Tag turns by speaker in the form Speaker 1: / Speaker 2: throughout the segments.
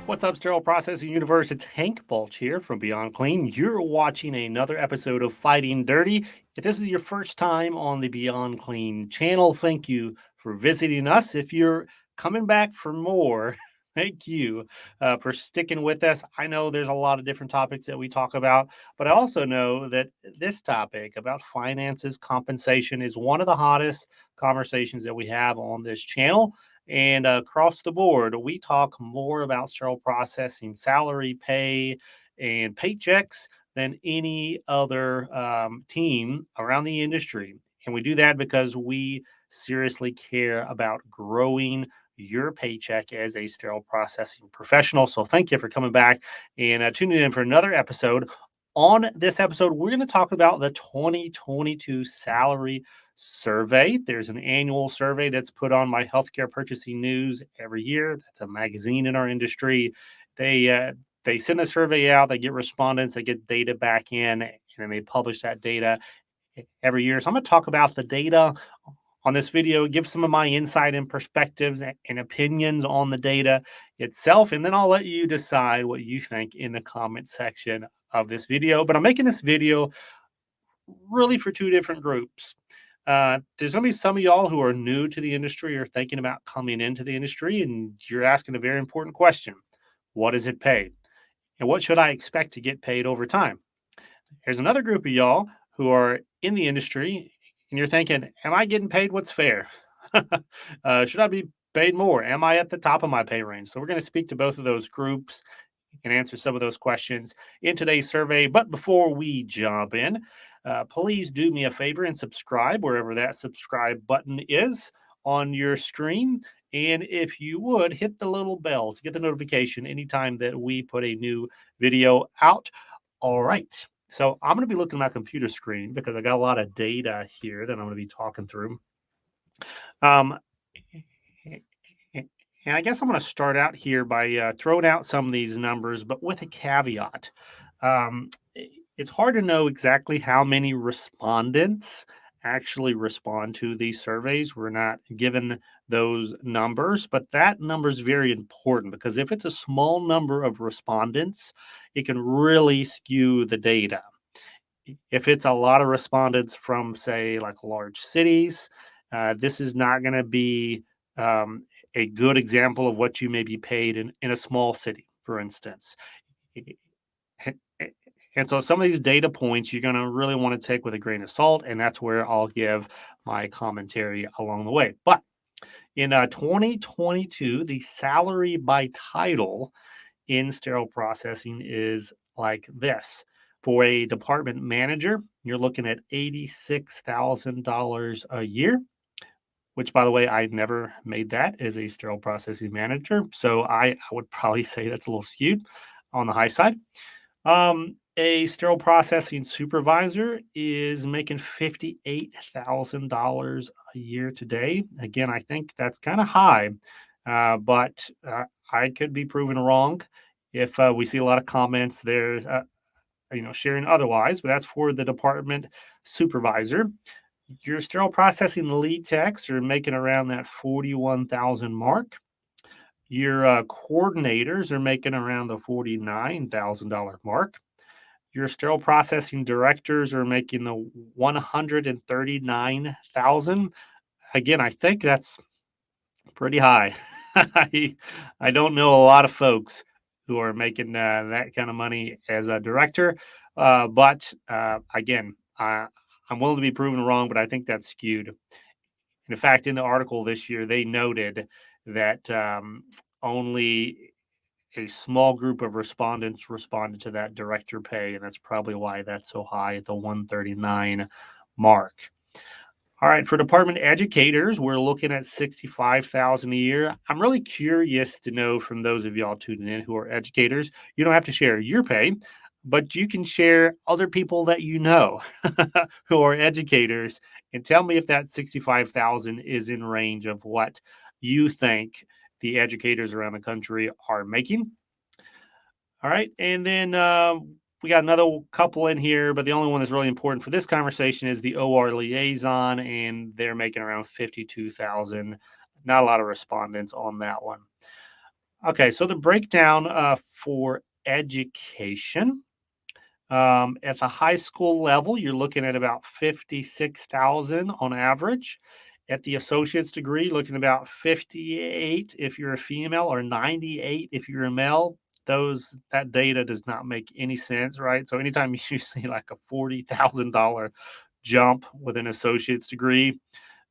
Speaker 1: What's up, Sterile Processing Universe? It's Hank Balch here from Beyond Clean. You're watching another episode of Fighting Dirty. If this is your first time on the Beyond Clean channel, thank you for visiting us. If you're coming back for more, thank you for sticking with us. I know there's a lot of different topics that we talk about, but I also know that this topic about finances, compensation is one of the hottest conversations that we have on this channel. And across the board, we talk more about sterile processing, salary, pay, and paychecks than any other team around the industry. And we do that because we seriously care about growing your paycheck as a sterile processing professional. So thank you for coming back and tuning in for another episode. On this episode, we're going to talk about the 2022 salary survey. There's an annual survey that's put on my Healthcare Purchasing News every year. That's a magazine in our industry. They send a survey out. They get respondents. They get data back in, and then they publish that data every year. So I'm going to talk about the data on this video, give some of my insight and perspectives and opinions on the data itself, and then I'll let you decide what you think in the comment section of this video. But I'm making this video really for two different groups. There's going to be some of y'all who are new to the industry or thinking about coming into the industry, and you're asking a very important question. What does it pay? And what should I expect to get paid over time? There's another group of y'all who are in the industry, and you're thinking, am I getting paid what's fair? Should I be paid more? Am I at the top of my pay range? So we're going to speak to both of those groups and answer some of those questions in today's survey. But before we jump in, please do me a favor and subscribe wherever that subscribe button is on your screen. And if you would, hit the little bell to get the notification anytime that we put a new video out. All right. So I'm going to be looking at my computer screen because I got a lot of data here that I'm going to be talking through. Um, and I guess I'm going to start out here by throwing out some of these numbers, but with a caveat. Um, it's hard to know exactly how many respondents actually respond to these surveys. We're not given those numbers, but that number is very important because if it's a small number of respondents, it can really skew the data. If it's a lot of respondents from, say, like large cities, this is not going to be um, a good example of what you may be paid in a small city, for instance. And so some of these data points you're going to really want to take with a grain of salt, and that's where I'll give my commentary along the way. But in 2022, the salary by title in sterile processing is like this. For a department manager, you're looking at $86,000 a year, which, by the way, I never made that as a sterile processing manager. So I would probably say that's a little skewed on the high side. A sterile processing supervisor is making $58,000 a year today. Again, I think that's kind of high, but I could be proven wrong if we see a lot of comments there, sharing otherwise. But that's for the department supervisor. Your sterile processing lead techs are making around that 41,000 mark. Your coordinators are making around the $49,000 mark. Your sterile processing directors are making the 139,000. Again, I think that's pretty high. I don't know a lot of folks who are making that kind of money as a director, but again, I'm willing to be proven wrong, but I think that's skewed. In fact, in the article this year, they noted that only a small group of respondents responded to that director pay, and that's probably why that's so high at the 139 mark. All right, for department educators, we're looking at 65,000 a year. I'm really curious to know from those of y'all tuning in who are educators, you don't have to share your pay, but you can share other people that you know who are educators and tell me if that 65,000 is in range of what you think the educators around the country are making. All right. And then we got another couple in here, but the only one that's really important for this conversation is the OR liaison, and they're making around 52,000. Not a lot of respondents on that one. Okay, so the breakdown for education. At the high school level, you're looking at about 56,000 on average. At the associate's degree, looking about 58 if you're a female or 98 if you're a male. That data does not make any sense, right? So anytime you see like a $40,000 jump with an associate's degree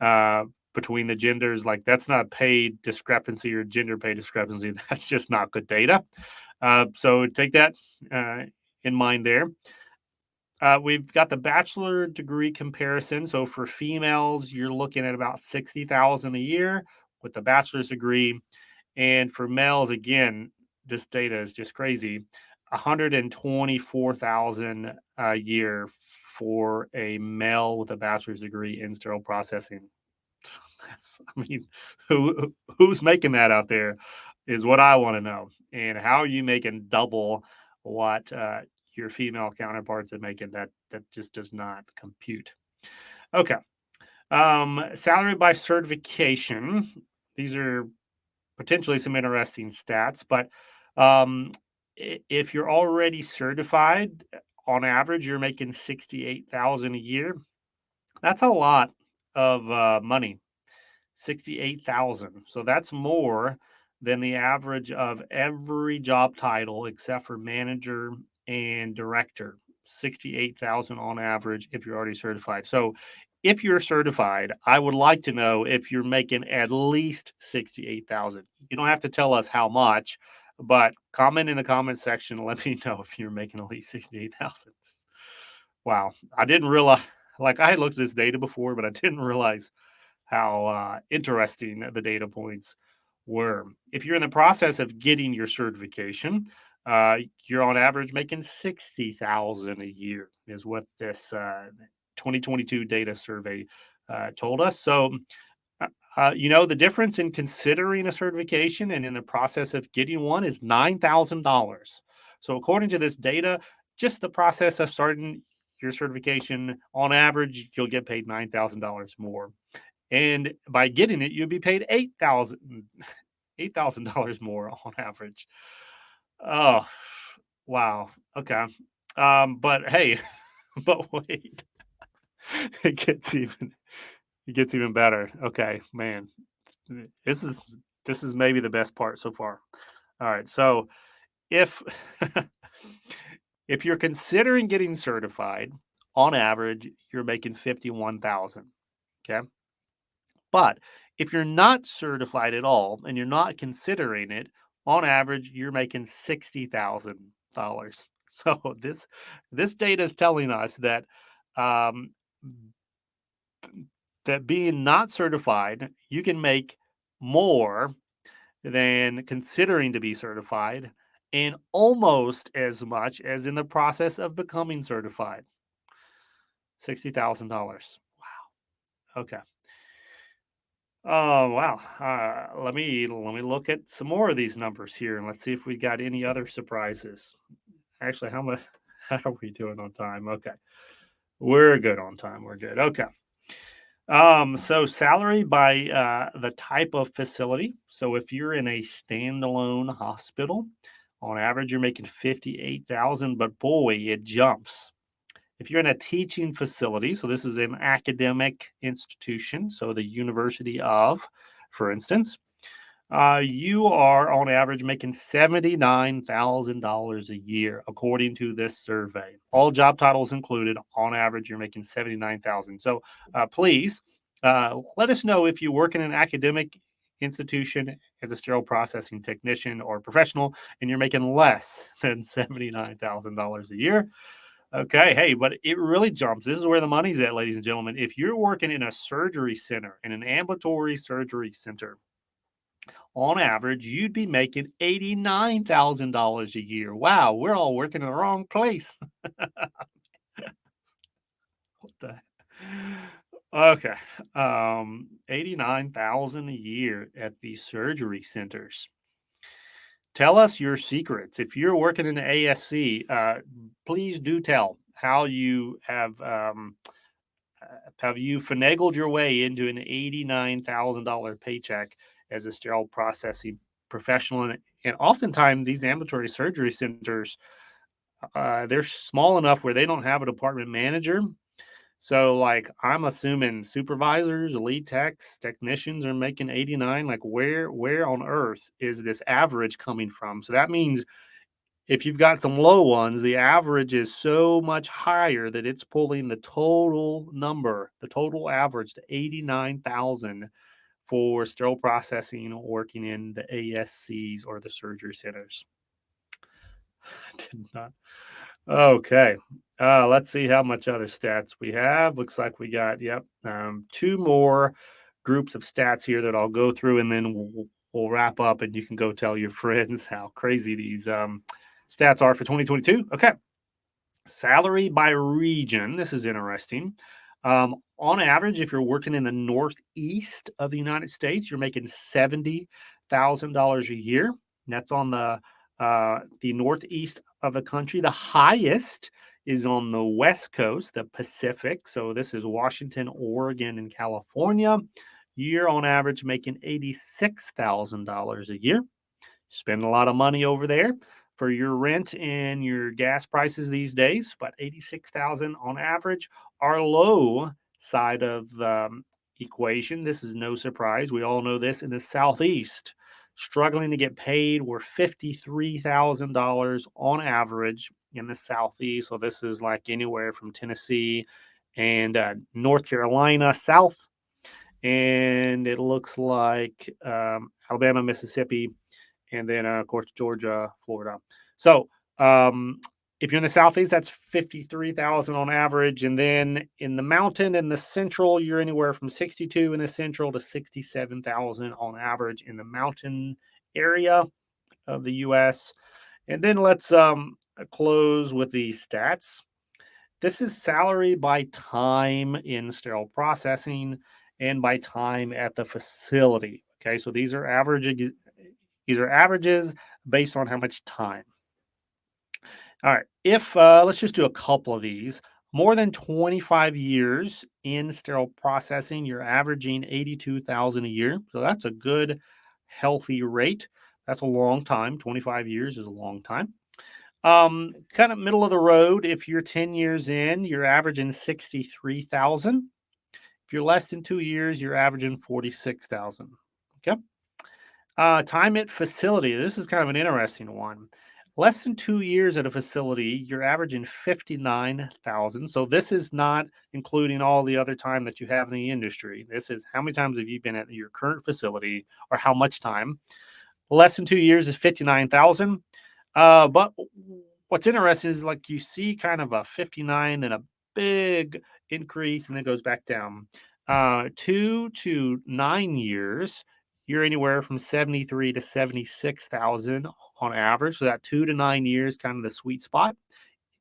Speaker 1: uh, between the genders, like that's not pay discrepancy or gender pay discrepancy. That's just not good data. So take that uh, in mind there. We've got the bachelor degree comparison. So for females, you're looking at about 60,000 a year with the bachelor's degree, and for males, again, this data is just crazy. 124,000 a year for a male with a bachelor's degree in sterile processing. I mean, who's making that out there is what I want to know. And how are you making double what your female counterparts are making? That just does not compute. Okay. Salary by certification. These are potentially some interesting stats, but um, if you're already certified, on average, you're making 68,000 a year. That's a lot of money. 68,000. So that's more than the average of every job title except for manager and director. 68,000 on average if you're already certified. So if you're certified, I would like to know if you're making at least 68,000. You don't have to tell us how much, but comment in the comment section and let me know if you're making at least 68,000. Wow. I didn't realize, like, I had looked at this data before, but I didn't realize how interesting the data points were. If you're in the process of getting your certification, you're on average making 60,000 a year, is what this 2022 data survey told us. So, the difference in considering a certification and in the process of getting one is $9,000. So, according to this data, just the process of starting your certification, on average, you'll get paid $9,000 more. And by getting it, you'd be paid $8,000 more on average. Oh, wow. Okay. But hey, but wait, it gets even it gets even better. Okay, man. This is this is maybe the best part so far. All right. So if if you're considering getting certified, on average, you're making 51,000. Okay. But if you're not certified at all and you're not considering it, on average, you're making $60,000. So this data is telling us that um, that being not certified, you can make more than considering to be certified, and almost as much as in the process of becoming certified. $60,000. Okay. Oh wow. Let me look at some more of these numbers here and let's see if we got any other surprises. Actually, how much how are we doing on time? Okay. We're good on time. We're good. Okay. So salary by the type of facility. So if you're in a standalone hospital, on average you're making 58,000, but boy, it jumps. If you're in a teaching facility, so this is an academic institution, so the University of, for instance, you are on average making $79,000 a year, according to this survey. All job titles included. On average, you're making 79,000. So please let us know if you work in an academic institution as a sterile processing technician or professional, and you're making less than $79,000 a year. Okay, hey, but it really jumps. This is where the money's at, ladies and gentlemen. If you're working in a surgery center, in an ambulatory surgery center, on average, you'd be making $89,000 a year. Wow, we're all working in the wrong place. What the? Okay, 89,000 a year at these surgery centers. Tell us your secrets. If you're working in the ASC, please do tell how you have you finagled your way into an $89,000 paycheck as a sterile processing professional And oftentimes these ambulatory surgery centers, they're small enough where they don't have a department manager. So, like, I'm assuming supervisors, lead techs, technicians are making 89. Like, where on earth is this average coming from? So that means if you've got some low ones, the average is so much higher that it's pulling the total number, the total average to 89,000 for sterile processing working in the ASCs or the surgery centers. Did not. Okay. Let's see how much other stats we have. Looks like we got, yep, two more groups of stats here that I'll go through, and then we'll wrap up and you can go tell your friends how crazy these stats are for 2022. Okay. Salary by region. This is interesting. On average, if you're working in the northeast of the United States, you're making $70,000 a year. And that's on the northeast of the country. The highest is on the West Coast, the Pacific. So this is Washington, Oregon, and California. You're on average making $86,000 a year. Spend a lot of money over there for your rent and your gas prices these days, but 86,000 on average. Our low side of the equation, this is no surprise. We all know this in the Southeast, struggling to get paid. We're $53,000 on average in the Southeast. So this is like anywhere from Tennessee and North Carolina south. And it looks like Alabama, Mississippi, and then of course Georgia, Florida. So if you're in the Southeast, that's 53,000 on average, and then in the mountain and the central, you're anywhere from 62 in the central to 67,000 on average in the mountain area of the U.S. And then let's close with the stats. This is salary by time in sterile processing and by time at the facility. Okay, so these are averages. These are averages based on how much time. All right. If let's just do a couple of these. More than 25 years in sterile processing, you're averaging 82,000 a year. So that's a good, healthy rate. That's a long time. 25 years is a long time. Kind of middle of the road. If you're 10 years in, you're averaging 63,000. If you're less than 2 years, you're averaging 46,000. Okay. Time at facility. This is kind of an interesting one. Less than 2 years at a facility, you're averaging 59,000. So this is not including all the other time that you have in the industry. This is how many times have you been at your current facility or how much time. Less than 2 years is 59,000. But what's interesting is like you see kind of a 59 and a big increase and then it goes back down. 2 to 9 years, you're anywhere from 73 to 76,000 on average. So that 2 to 9 years, kind of the sweet spot.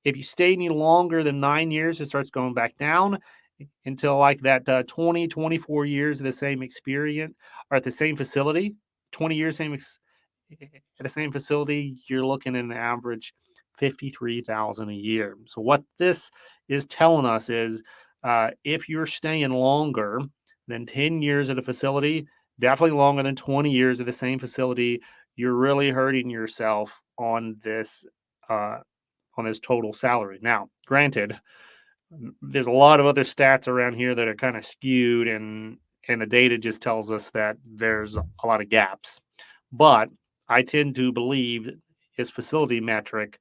Speaker 1: If you stay any longer than 9 years, it starts going back down until like that 20, 24 years of the same experience or at the same facility, 20 years at the same facility, you're looking at an average 53,000 a year. So what this is telling us is if you're staying longer than 10 years at a facility, definitely longer than 20 years at the same facility, you're really hurting yourself on this total salary. Now, granted, there's a lot of other stats around here that are kind of skewed and the data just tells us that there's a lot of gaps. But I tend to believe his facility metric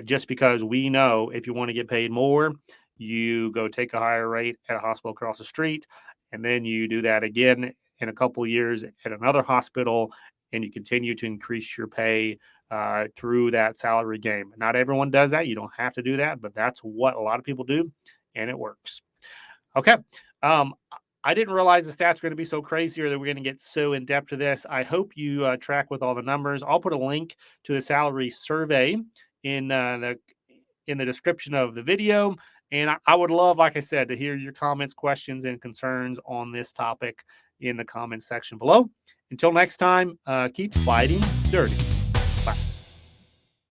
Speaker 1: just because we know if you want to get paid more, you go take a higher rate at a hospital across the street, and then you do that again in a couple of years at another hospital, and you continue to increase your pay through that salary game. Not everyone does that. You don't have to do that, but that's what a lot of people do, and it works. Okay. Um, I didn't realize the stats were going to be so crazy or that we're going to get so in depth to this. I hope you track with all the numbers. I'll put a link to the salary survey in the description of the video. And I would love, like I said, to hear your comments, questions, and concerns on this topic in the comments section below. Until next time, keep fighting dirty.